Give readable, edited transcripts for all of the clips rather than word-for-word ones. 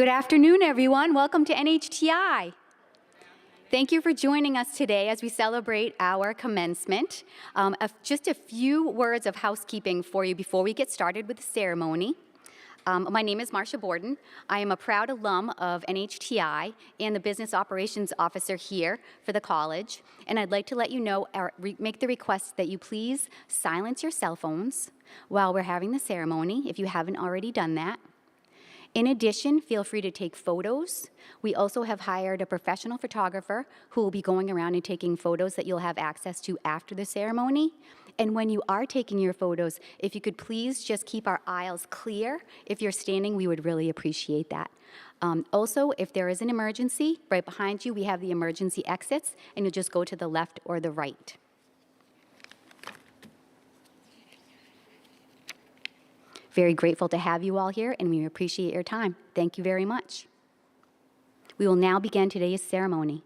Good afternoon, everyone. Welcome to NHTI. Thank you for joining us today as we celebrate our commencement. Just a few words of housekeeping for you before we get started with the ceremony. My name is Marcia Borden. I am a proud alum of NHTI and the Business Operations Officer here for the college. And I'd like to let you know, make the request that you please silence your cell phones while we're having the ceremony, if you haven't already done that. In addition, feel free to take photos. We also have hired a professional photographer who will be going around and taking photos that you'll have access to after the ceremony. And when you are taking your photos, if you could please just keep our aisles clear. If you're standing, we would really appreciate that. Also, if there is an emergency, right behind you, we have the emergency exits, and you'll just go to the left or the right. Very grateful to have you all here, and we appreciate your time. Thank you very much. We will now begin today's ceremony.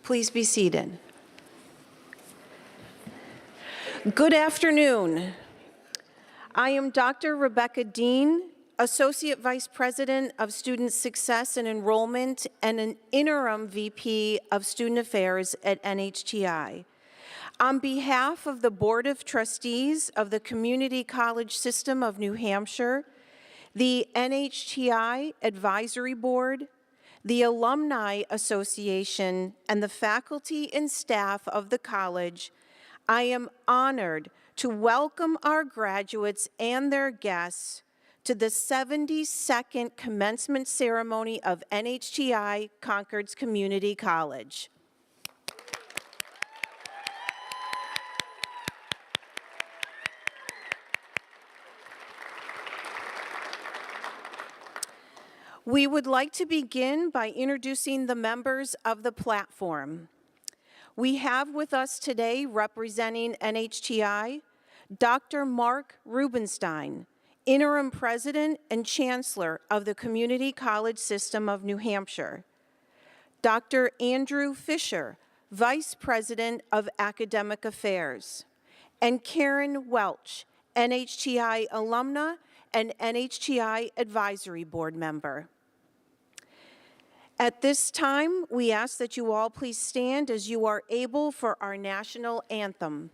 Please be seated. Good afternoon. I am Dr. Rebecca Dean, Associate Vice President of Student Success and Enrollment and an Interim VP of Student Affairs at NHTI. On behalf of the Board of Trustees of the Community College System of New Hampshire, the NHTI Advisory Board, the Alumni Association, and the faculty and staff of the college, I am honored to welcome our graduates and their guests to the 72nd commencement ceremony of NHTI Concord's Community College. We would like to begin by introducing the members of the platform. We have with us today, representing NHTI, Dr. Mark Rubenstein, Interim President and Chancellor of the Community College System of New Hampshire, Dr. Andrew Fisher, Vice President of Academic Affairs, and Karen Welch, NHTI alumna and NHTI Advisory Board member. At this time, we ask that you all please stand as you are able for our national anthem.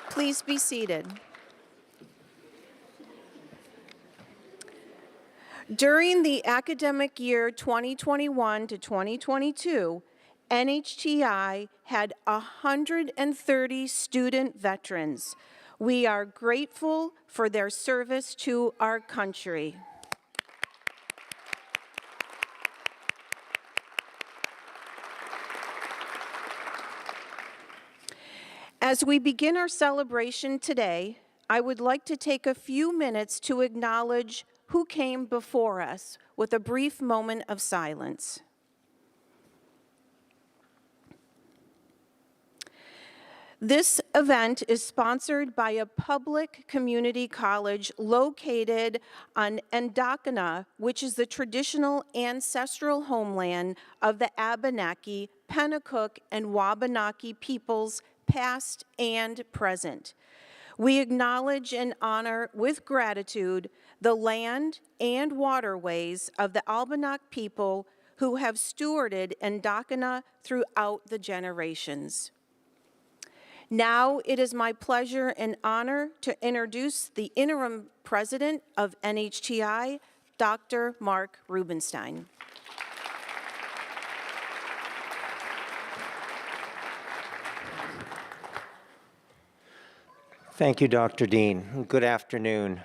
Please be seated. During the academic year 2021 to 2022, NHTI had 130 student veterans. We are grateful for their service to our country. As we begin our celebration today, I would like to take a few minutes to acknowledge who came before us with a brief moment of silence. This event is sponsored by a public community college located on Endakana, which is the traditional ancestral homeland of the Abenaki, Pennacook, and Wabanaki peoples, past and present. We acknowledge and honor with gratitude the land and waterways of the Albanak people who have stewarded Endakana throughout the generations. Now it is my pleasure and honor to introduce the interim president of NHTI, Dr. Mark Rubenstein. Thank you, Dr. Dean. Good afternoon.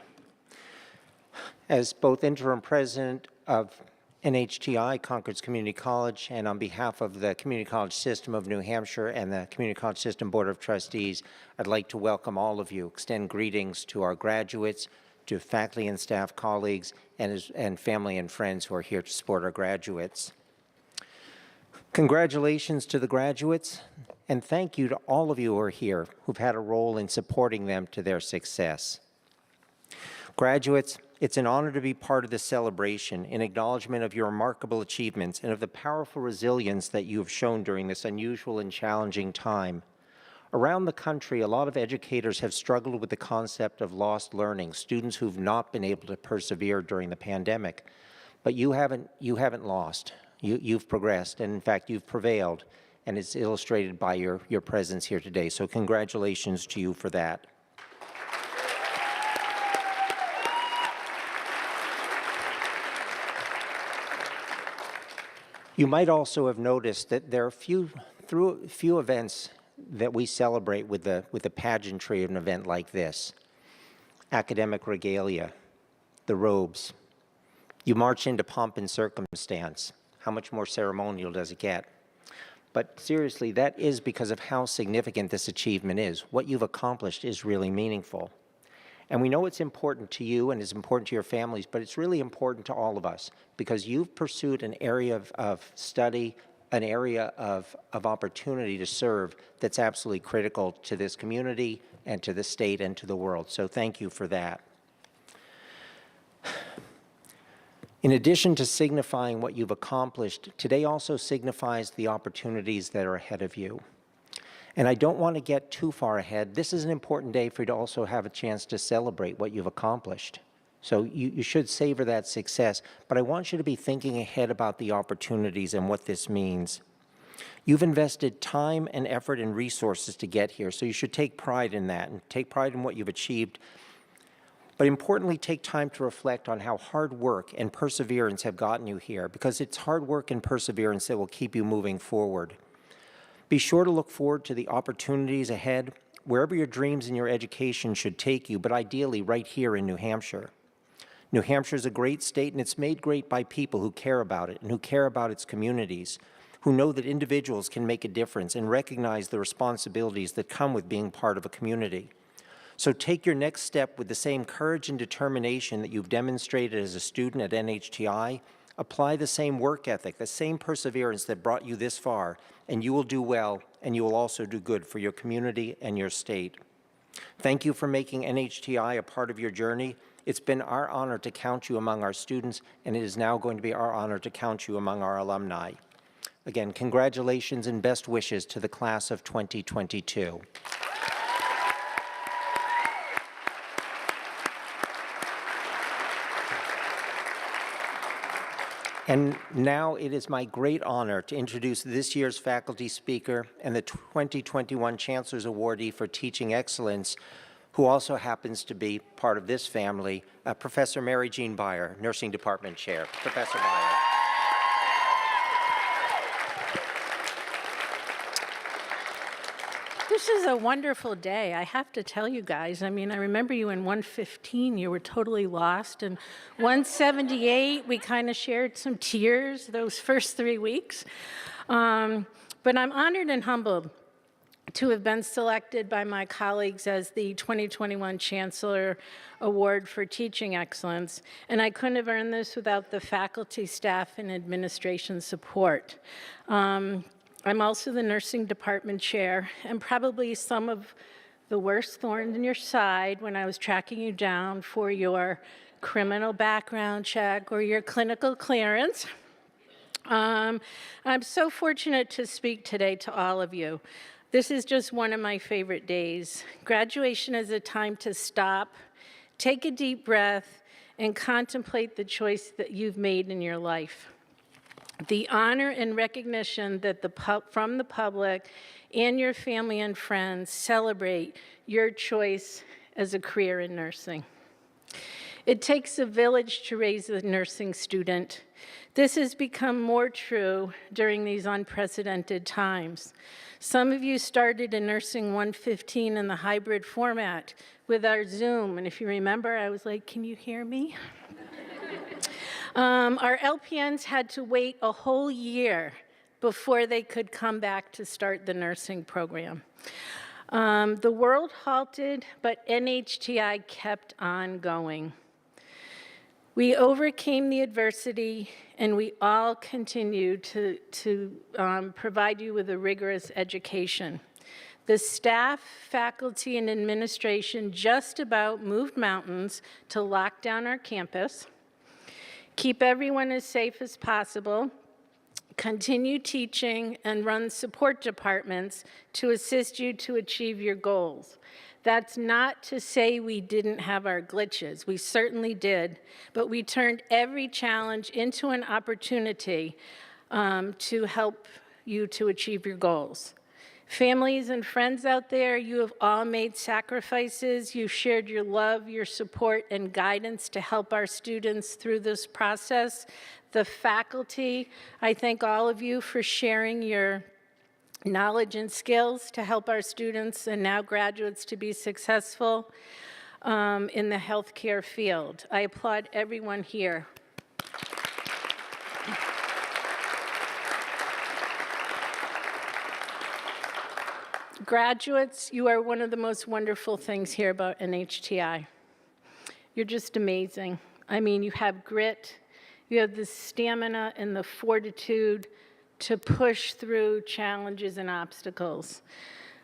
As both interim president of NHTI, Concord's Community College, and on behalf of the Community College System of New Hampshire and the Community College System Board of Trustees, I'd like to welcome all of you, extend greetings to our graduates, to faculty and staff colleagues, and family and friends who are here to support our graduates. Congratulations to the graduates, and thank you to all of you who are here who've had a role in supporting them to their success. Graduates, it's an honor to be part of this celebration in acknowledgement of your remarkable achievements and of the powerful resilience that you have shown during this unusual and challenging time. Around the country, a lot of educators have struggled with the concept of lost learning, students who've not been able to persevere during the pandemic. But you haven't lost. You've progressed, and in fact, you've prevailed, and it's illustrated by your presence here today. So congratulations to you for that. You might also have noticed that there are few events that we celebrate with the pageantry of an event like this. Academic regalia, the robes. You march into pomp and circumstance. How much more ceremonial does it get? But seriously, that is because of how significant this achievement is. What you've accomplished is really meaningful. And we know it's important to you and it's important to your families, but it's really important to all of us because you've pursued an area of study, an area of opportunity to serve that's absolutely critical to this community and to the state and to the world. So thank you for that. In addition to signifying what you've accomplished, today also signifies the opportunities that are ahead of you. And I don't want to get too far ahead. This is an important day for you to also have a chance to celebrate what you've accomplished. So you should savor that success, but I want you to be thinking ahead about the opportunities and what this means. You've invested time and effort and resources to get here, so you should take pride in that and take pride in what you've achieved. But importantly, take time to reflect on how hard work and perseverance have gotten you here, because it's hard work and perseverance that will keep you moving forward. Be sure to look forward to the opportunities ahead, wherever your dreams and your education should take you, but ideally right here in New Hampshire. New Hampshire is a great state, and it's made great by people who care about it and who care about its communities, who know that individuals can make a difference and recognize the responsibilities that come with being part of a community. So take your next step with the same courage and determination that you've demonstrated as a student at NHTI. Apply the same work ethic, the same perseverance that brought you this far, and you will do well, and you will also do good for your community and your state. Thank you for making NHTI a part of your journey. It's been our honor to count you among our students, and it is now going to be our honor to count you among our alumni. Again, congratulations and best wishes to the class of 2022. And now it is my great honor to introduce this year's faculty speaker and the 2021 Chancellor's Awardee for Teaching Excellence, who also happens to be part of this family, Professor Mary Jean Beyer, Nursing Department Chair. Professor Beyer. This is a wonderful day, I have to tell you guys. I mean, I remember you in 115, you were totally lost, and 178, we kind of shared some tears those first 3 weeks. But I'm honored and humbled to have been selected by my colleagues as the 2021 Chancellor Award for Teaching Excellence, and I couldn't have earned this without the faculty, staff, and administration support. I'm also the nursing department chair, and probably some of the worst thorns in your side when I was tracking you down for your criminal background check or your clinical clearance. I'm so fortunate to speak today to all of you. This is just one of my favorite days. Graduation is a time to stop, take a deep breath, and contemplate the choice that you've made in your life. The honor and recognition that from the public and your family and friends celebrate your choice as a career in nursing. It takes a village to raise a nursing student. This has become more true during these unprecedented times. Some of you started in Nursing 115 in the hybrid format with our Zoom, and if you remember, I was like, can you hear me? Our LPNs had to wait a whole year before they could come back to start the nursing program. The world halted, but NHTI kept on going. We overcame the adversity, and we all continue to provide you with a rigorous education. The staff, faculty, and administration just about moved mountains to lock down our campus, keep everyone as safe as possible, continue teaching, and run support departments to assist you to achieve your goals. That's not to say we didn't have our glitches. We certainly did, but we turned every challenge into an opportunity to help you to achieve your goals. Families and friends out there, you have all made sacrifices. You've shared your love, your support, and guidance to help our students through this process. The faculty, I thank all of you for sharing your knowledge and skills to help our students and now graduates to be successful in the healthcare field. I applaud everyone here. Graduates, you are one of the most wonderful things here about NHTI. You're just amazing. I mean, you have grit, you have the stamina and the fortitude to push through challenges and obstacles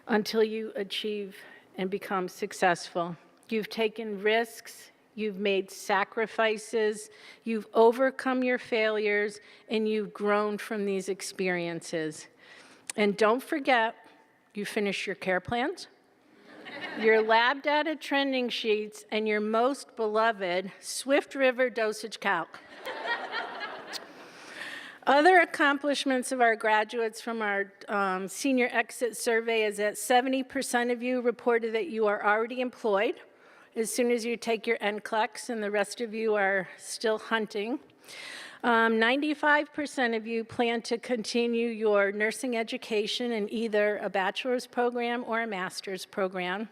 until you achieve and become successful. You've taken risks, you've made sacrifices, you've overcome your failures, and you've grown from these experiences. And don't forget, you finish your care plans, your lab data trending sheets, and your most beloved Swift River dosage calc. Other accomplishments of our graduates from our senior exit survey is that 70% of you reported that you are already employed as soon as you take your NCLEX, and the rest of you are still hunting. 95% of you plan to continue your nursing education in either a bachelor's program or a master's program.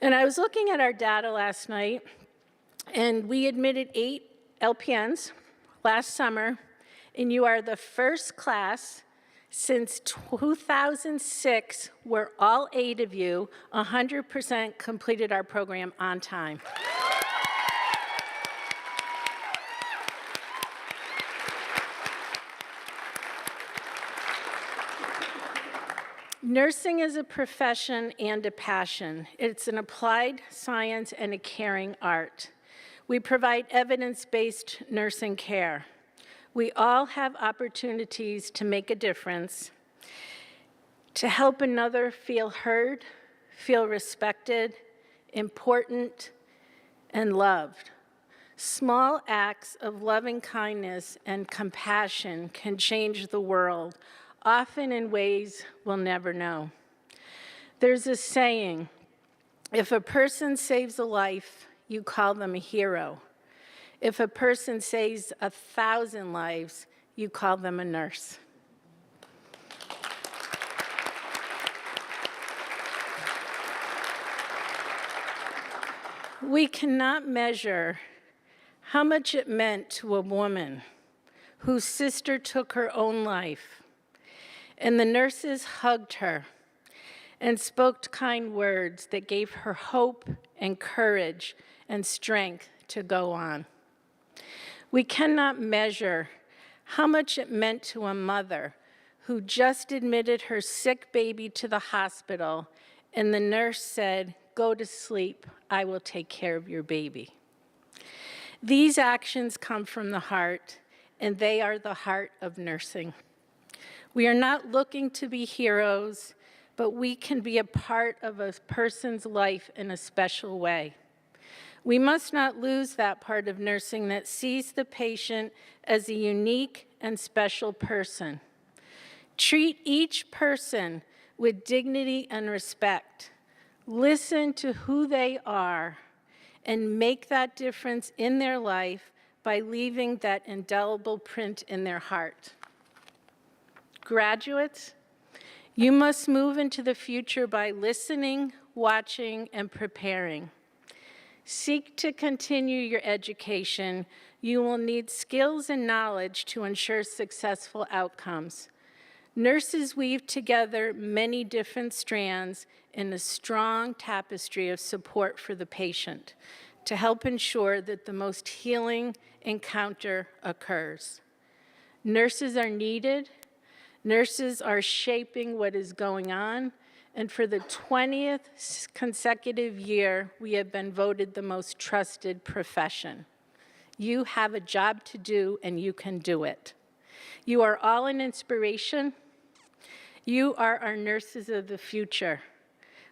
And I was looking at our data last night, and we admitted 8 LPNs last summer, and you are the first class since 2006 where all 8 of you 100% completed our program on time. Nursing is a profession and a passion. It's an applied science and a caring art. We provide evidence-based nursing care. We all have opportunities to make a difference, to help another feel heard, feel respected, important, and loved. Small acts of loving kindness and compassion can change the world, often in ways we'll never know. There's a saying, if a person saves a life, you call them a hero. If a person saves 1,000 lives, you call them a nurse. We cannot measure how much it meant to a woman whose sister took her own life, and the nurses hugged her and spoke kind words that gave her hope and courage and strength to go on. We cannot measure how much it meant to a mother who just admitted her sick baby to the hospital, and the nurse said, "Go to sleep, I will take care of your baby." These actions come from the heart, and they are the heart of nursing. We are not looking to be heroes, but we can be a part of a person's life in a special way. We must not lose that part of nursing that sees the patient as a unique and special person. Treat each person with dignity and respect. Listen to who they are and make that difference in their life by leaving that indelible print in their heart. Graduates, you must move into the future by listening, watching, and preparing. Seek to continue your education. You will need skills and knowledge to ensure successful outcomes. Nurses weave together many different strands in a strong tapestry of support for the patient to help ensure that the most healing encounter occurs. Nurses are needed. Nurses are shaping what is going on. And for the 20th consecutive year, we have been voted the most trusted profession. You have a job to do, and you can do it. You are all an inspiration. You are our nurses of the future.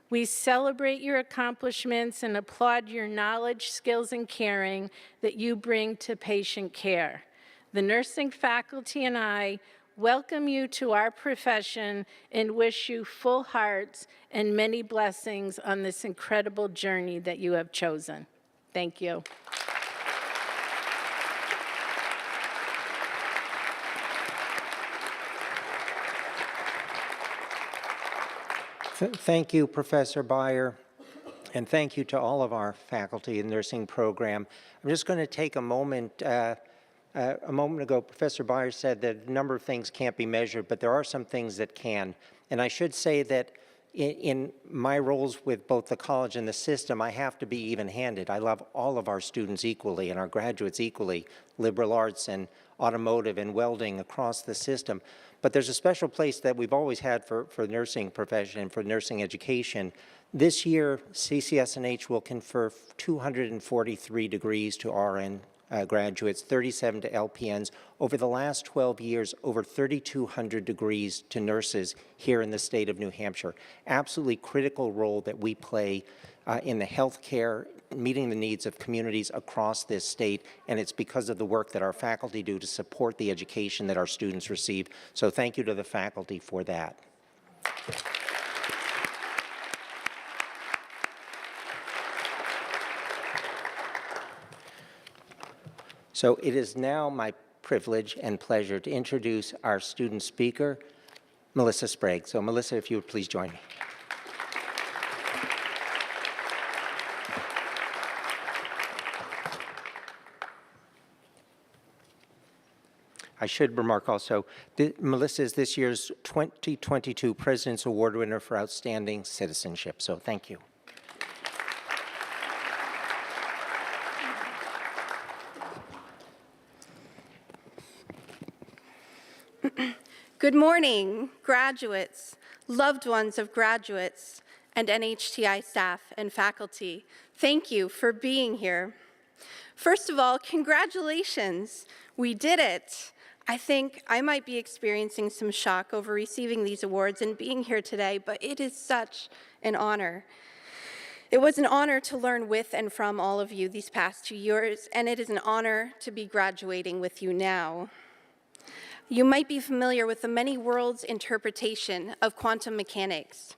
We celebrate your accomplishments and applaud your knowledge, skills, and caring that you bring to patient care. The nursing faculty and I welcome you to our profession and wish you full hearts and many blessings on this incredible journey that you have chosen. Thank you. Thank you, Professor Beyer, and thank you to all of our faculty in the nursing program. I'm just going to take a moment. A moment ago, Professor Beyer said that a number of things can't be measured, but there are some things that can. And I should say that in my roles with both the college and the system, I have to be even-handed. I love all of our students equally and our graduates equally, liberal arts and automotive and welding across the system. But there's a special place that we've always had for the nursing profession and for nursing education. This year, CCS&H will confer 243 degrees to RN graduates, 37 to LPNs. Over the last 12 years, over 3,200 degrees to nurses here in the state of New Hampshire. Absolutely critical role that we play in the healthcare, meeting the needs of communities across this state, and it's because of the work that our faculty do to support the education that our students receive. So thank you to the faculty for that. So it is now my privilege and pleasure to introduce our student speaker, Melissa Sprague. So Melissa, if you would please join me. I should remark also, Melissa is this year's 2022 President's Award winner for Outstanding Citizenship, so thank you. Good morning, graduates, loved ones of graduates, and NHTI staff and faculty. Thank you for being here. First of all, congratulations. We did it. I think I might be experiencing some shock over receiving these awards and being here today, but it is such an honor. It was an honor to learn with and from all of you these past 2 years, and it is an honor to be graduating with you now. You might be familiar with the many worlds interpretation of quantum mechanics.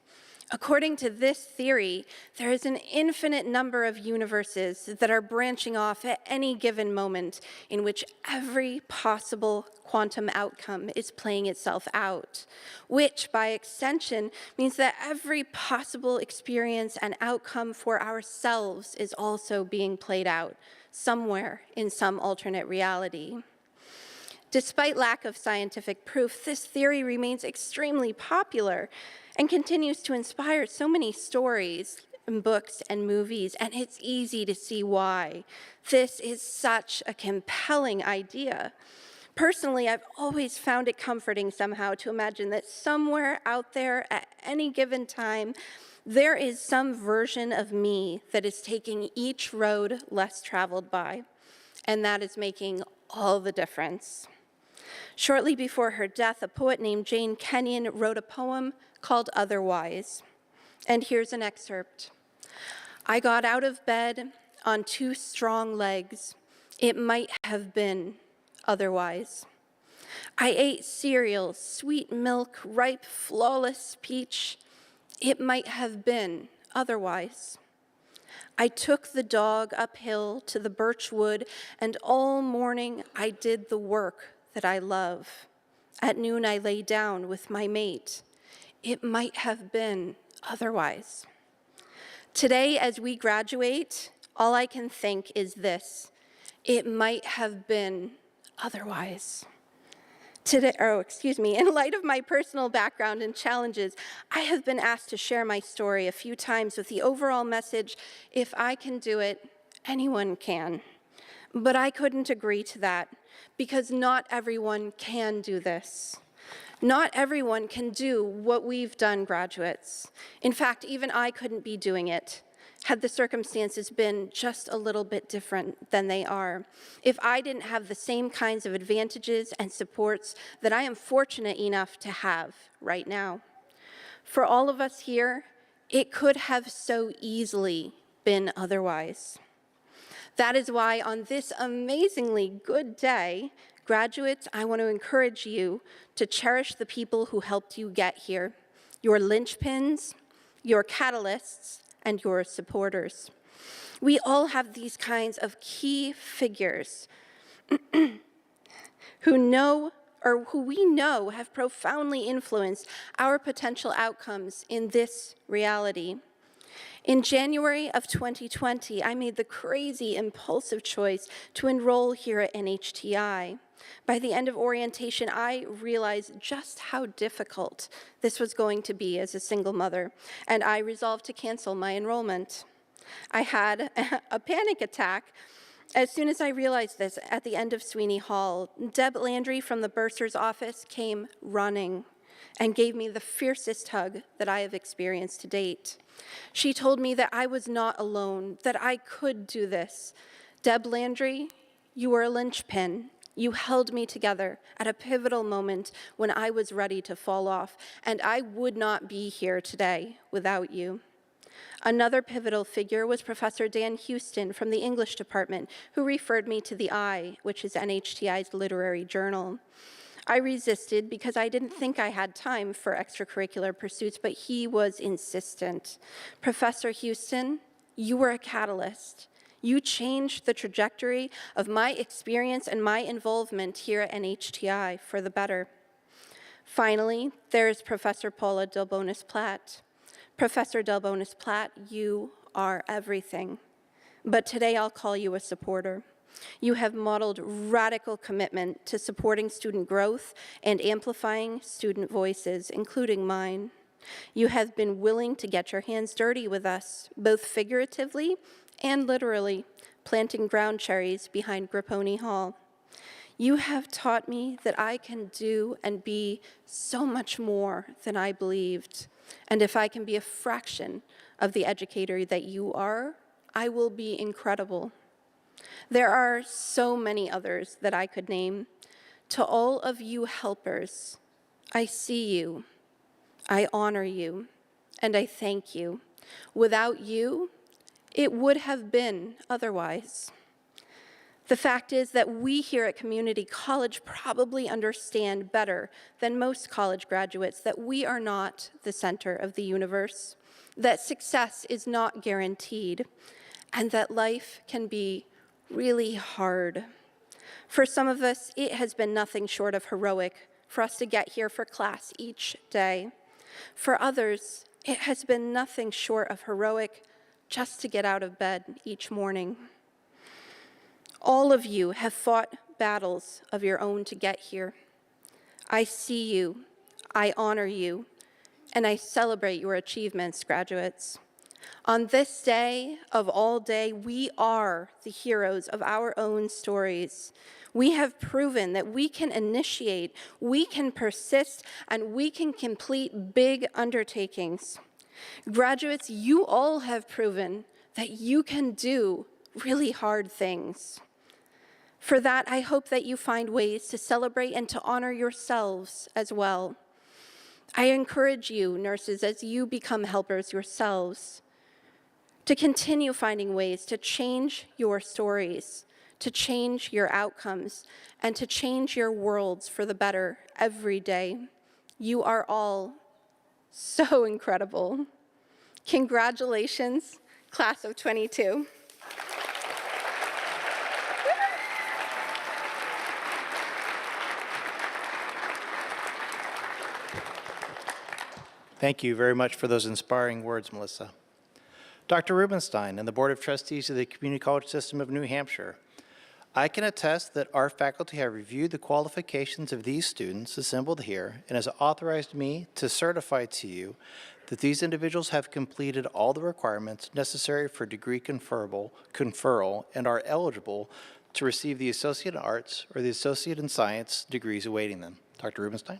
According to this theory, there is an infinite number of universes that are branching off at any given moment in which every possible quantum outcome is playing itself out, which by extension means that every possible experience and outcome for ourselves is also being played out somewhere in some alternate reality. Despite lack of scientific proof, this theory remains extremely popular and continues to inspire so many stories and books and movies, and it's easy to see why. This is such a compelling idea. Personally, I've always found it comforting somehow to imagine that somewhere out there at any given time, there is some version of me that is taking each road less traveled by, and that is making all the difference. Shortly before her death, a poet named Jane Kenyon wrote a poem called Otherwise. And here's an excerpt. I got out of bed on 2 strong legs. It might have been otherwise. I ate cereal, sweet milk, ripe, flawless peach. It might have been otherwise. I took the dog uphill to the birch wood, and all morning I did the work that I love. At noon I lay down with my mate. It might have been otherwise. Today, as we graduate, all I can think is this: it might have been otherwise. Today, in light of my personal background and challenges, I have been asked to share my story a few times with the overall message, if I can do it, anyone can. But I couldn't agree to that, because not everyone can do this. Not everyone can do what we've done, graduates. In fact, even I couldn't be doing it had the circumstances been just a little bit different than they are. If I didn't have the same kinds of advantages and supports that I am fortunate enough to have right now. For all of us here, it could have so easily been otherwise. That is why on this amazingly good day, graduates, I want to encourage you to cherish the people who helped you get here, your linchpins, your catalysts, and your supporters. We all have these kinds of key figures who we know have profoundly influenced our potential outcomes in this reality. In January of 2020, I made the crazy, impulsive choice to enroll here at NHTI. By the end of orientation, I realized just how difficult this was going to be as a single mother, and I resolved to cancel my enrollment. I had a panic attack as soon as I realized this at the end of Sweeney Hall. Deb Landry from the bursar's office came running and gave me the fiercest hug that I have experienced to date. She told me that I was not alone, that I could do this. Deb Landry, you were a linchpin. You held me together at a pivotal moment when I was ready to fall off, and I would not be here today without you. Another pivotal figure was Professor Dan Houston from the English department, who referred me to the Eye, which is NHTI's literary journal. I resisted because I didn't think I had time for extracurricular pursuits, but he was insistent. Professor Houston, you were a catalyst. You changed the trajectory of my experience and my involvement here at NHTI for the better. Finally, there is Professor Paula Delbonis-Platt. Professor Delbonis-Platt, you are everything. But today I'll call you a supporter. You have modeled radical commitment to supporting student growth and amplifying student voices, including mine. You have been willing to get your hands dirty with us, both figuratively and literally, planting ground cherries behind Grapponi Hall. You have taught me that I can do and be so much more than I believed. And if I can be a fraction of the educator that you are, I will be incredible. There are so many others that I could name. To all of you helpers, I see you, I honor you, and I thank you. Without you, it would have been otherwise. The fact is that we here at Community College probably understand better than most college graduates that we are not the center of the universe, that success is not guaranteed, and that life can be really hard. For some of us, it has been nothing short of heroic for us to get here for class each day. For others, it has been nothing short of heroic just to get out of bed each morning. All of you have fought battles of your own to get here. I see you, I honor you, and I celebrate your achievements, graduates. On this day of all day, we are the heroes of our own stories. We have proven that we can initiate, we can persist, and we can complete big undertakings. Graduates, you all have proven that you can do really hard things. For that, I hope that you find ways to celebrate and to honor yourselves as well. I encourage you, nurses, as you become helpers yourselves, to continue finding ways to change your stories, to change your outcomes, and to change your worlds for the better every day. You are all so incredible. Congratulations, class of 22. Thank you very much for those inspiring words, Melissa. Dr. Rubenstein and the Board of Trustees of the Community College System of New Hampshire, I can attest that our faculty have reviewed the qualifications of these students assembled here and has authorized me to certify to you that these individuals have completed all the requirements necessary for degree conferral and are eligible to receive the Associate in Arts or the Associate in Science degrees awaiting them. Dr. Rubenstein.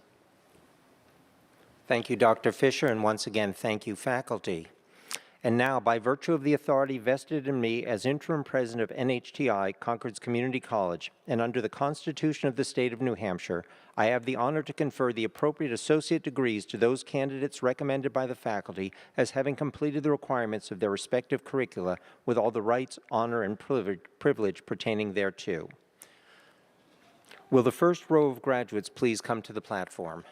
Thank you, Dr. Fisher, and once again, thank you, faculty. And now, by virtue of the authority vested in me as interim president of NHTI Concord's Community College, and under the Constitution of the State of New Hampshire, I have the honor to confer the appropriate associate degrees to those candidates recommended by the faculty as having completed the requirements of their respective curricula with all the rights, honor, and privilege pertaining thereto. Will the first row of graduates please come to the platform?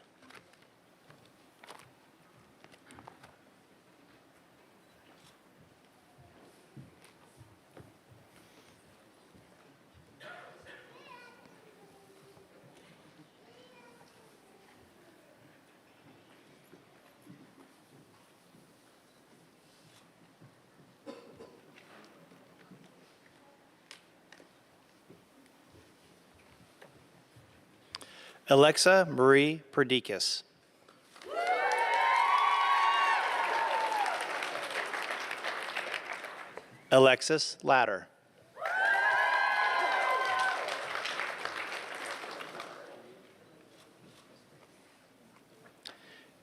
Alexa Marie Perdikas. Alexis Latter.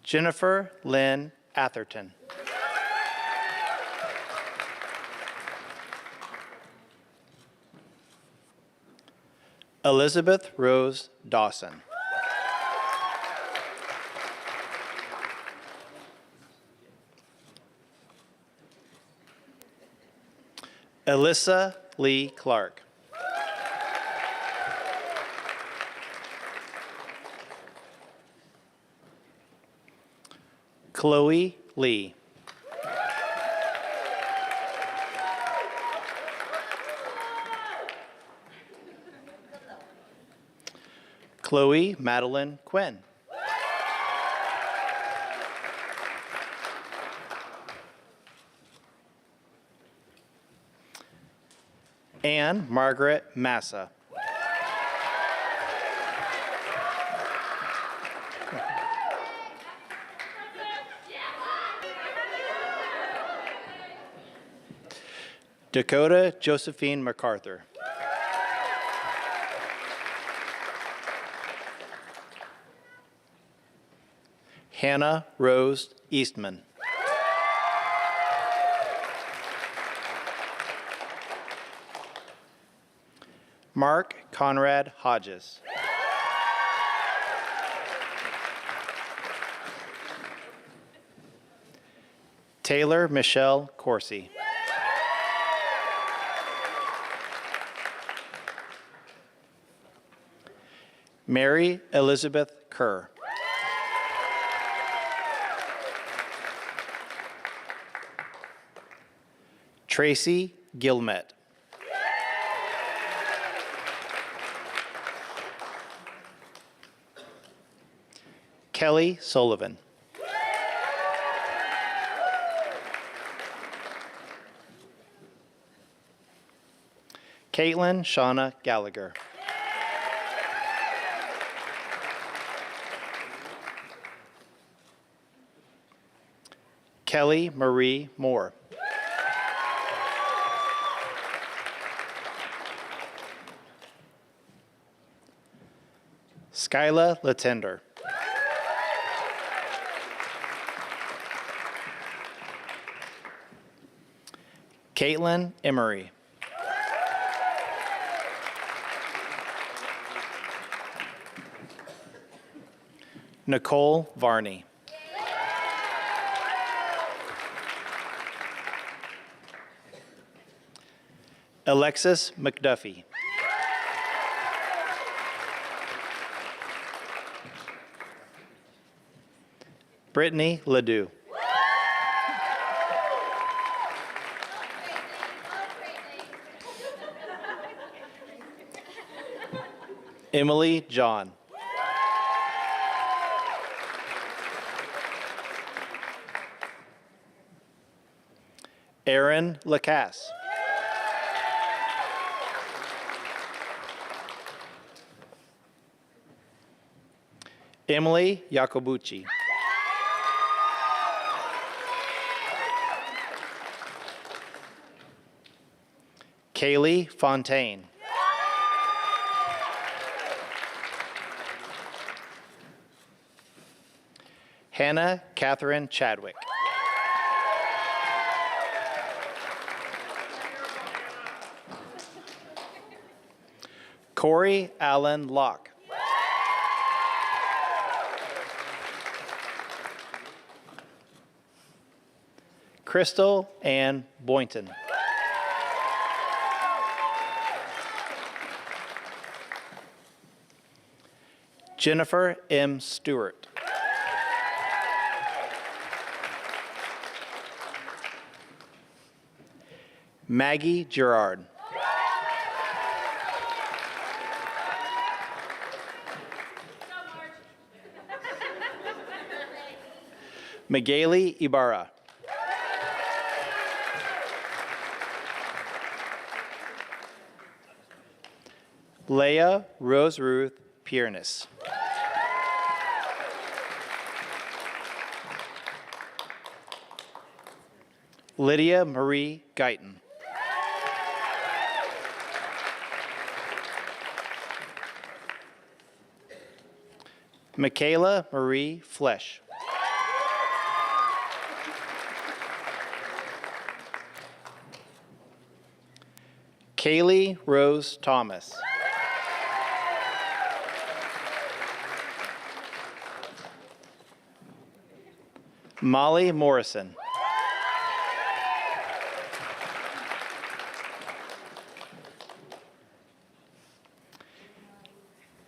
Jennifer Lynn Atherton. Elizabeth Rose Dawson. Alyssa Lee Clark. Chloe Lee. Chloe Madeline Quinn. Anne Margaret Massa. Dakota Josephine MacArthur. Hannah Rose Eastman. Mark Conrad Hodges. Taylor Michelle Corsi. Mary Elizabeth Kerr. Tracy Gilmet. Kelly Sullivan. Caitlin Shauna Gallagher. Kelly Marie Moore. Skyla Latender. Caitlin Emery. Nicole Varney. Alexis McDuffie. Brittany Ledoux. Emily John. Aaron Lacasse. Emily Jacobucci. Kaylee Fontaine. Hannah Catherine Chadwick. Corey Allen Locke. Crystal Ann Boynton. Jennifer M. Stewart. Maggie Gerard. Magali Ibarra. Leah Rose Ruth Piernis. Lydia Marie Guyton. Michaela Marie Flesh. Kaylee Rose Thomas. Molly Morrison.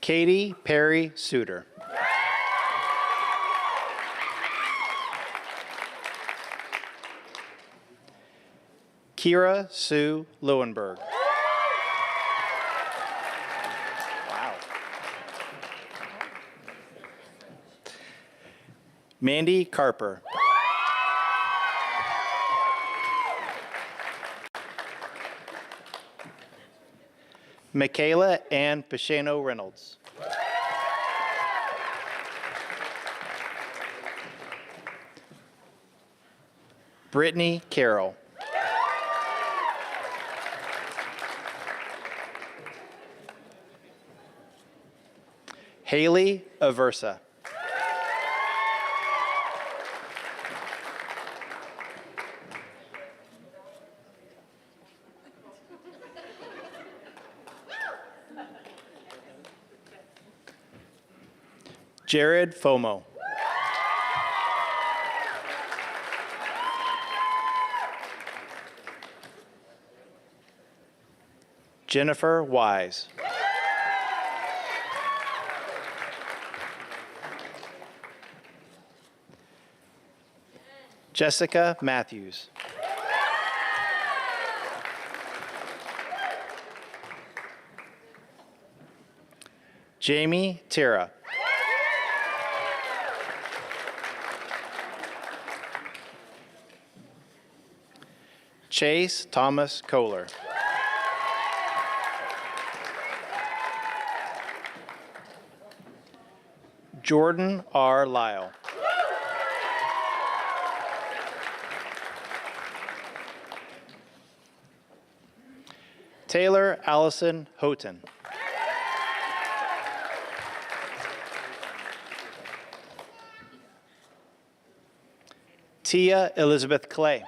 Katie Perry Suter. Kira Sue Lowenberg. Wow. Mandy Carper. Michaela Ann Pashano Reynolds. Brittany Carroll. Haley Aversa. Jared Fomo. Jennifer Wise. Jessica Matthews. Jamie Tira. Chase Thomas Kohler. Jordan R. Lyle. Taylor Allison Houghton. Tia Elizabeth Clay.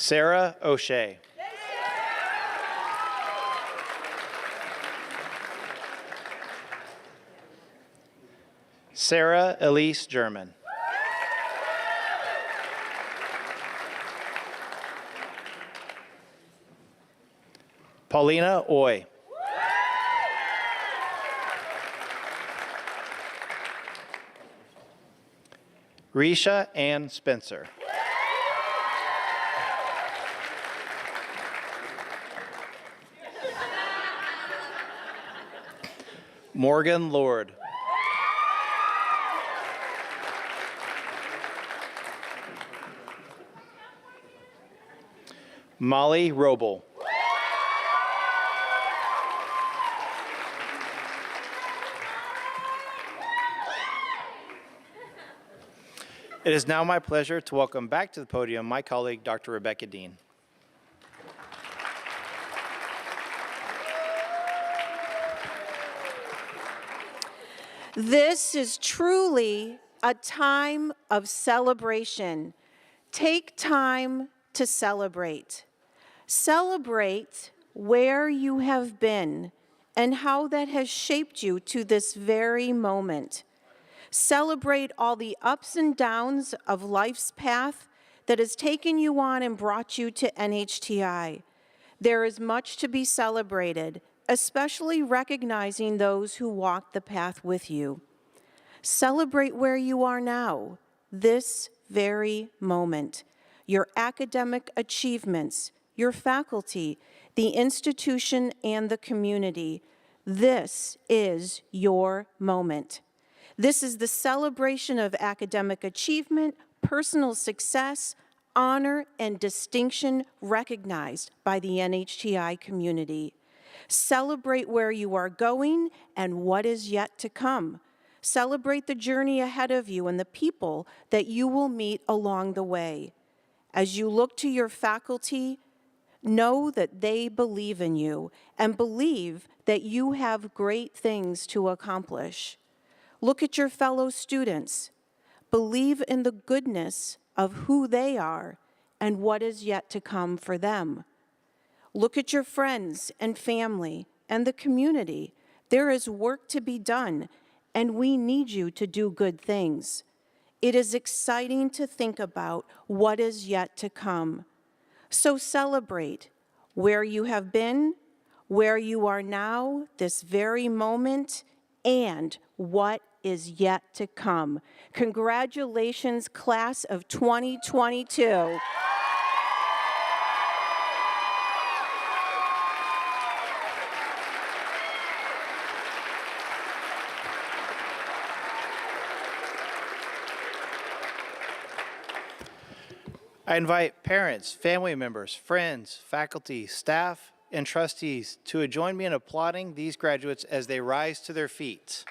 Sarah O'Shea. Sarah Elise German. Paulina Oy. Risha Ann Spencer. Morgan Lord. Molly Roble. It is now my pleasure to welcome back to the podium my colleague, Dr. Rebecca Dean. This is truly a time of celebration. Take time to celebrate. Celebrate where you have been and how that has shaped you to this very moment. Celebrate all the ups and downs of life's path that has taken you on and brought you to NHTI. There is much to be celebrated, especially recognizing those who walked the path with you. Celebrate where you are now, this very moment. Your academic achievements, your faculty, the institution, and the community. This is your moment. This is the celebration of academic achievement, personal success, honor, and distinction recognized by the NHTI community. Celebrate where you are going and what is yet to come. Celebrate the journey ahead of you and the people that you will meet along the way. As you look to your faculty, know that they believe in you and believe that you have great things to accomplish. Look at your fellow students. Believe in the goodness of who they are and what is yet to come for them. Look at your friends and family and the community. There is work to be done, and we need you to do good things. It is exciting to think about what is yet to come. So celebrate where you have been, where you are now, this very moment, and what is yet to come. Congratulations, class of 2022. I invite parents, family members, friends, faculty, staff, and trustees to join me in applauding these graduates as they rise to their feet.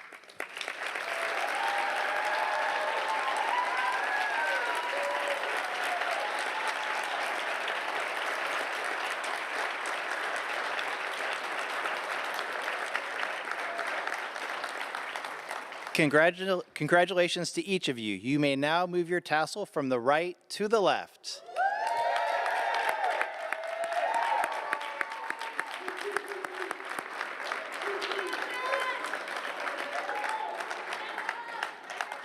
Congratulations to each of you. You may now move your tassel from the right to the left.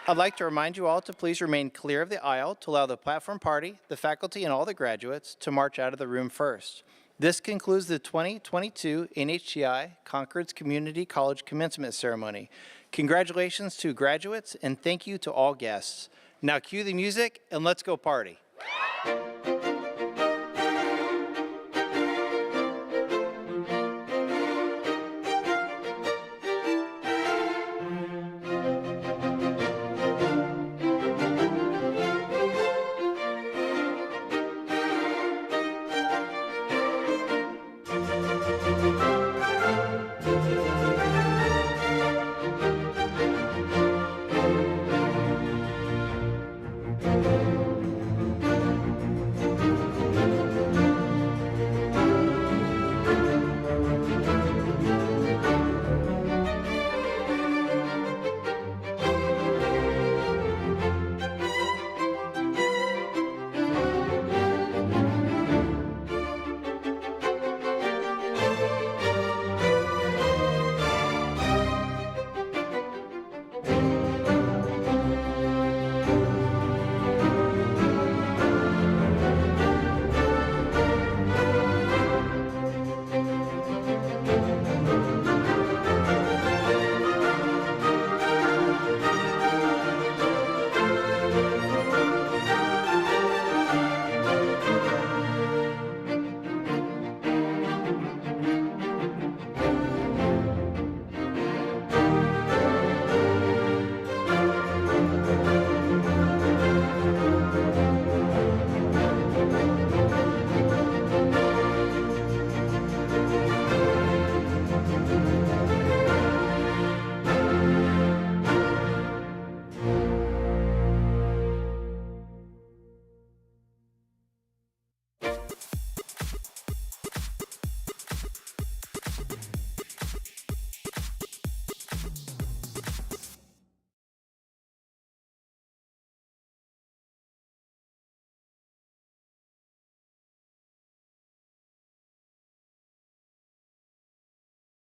I'd like to remind you all to please remain clear of the aisle to allow the platform party, the faculty, and all the graduates to march out of the room first. This concludes the 2022 NHTI Concord's Community College Commencement Ceremony. Congratulations to graduates and thank you to all guests. Now cue the music and let's go party.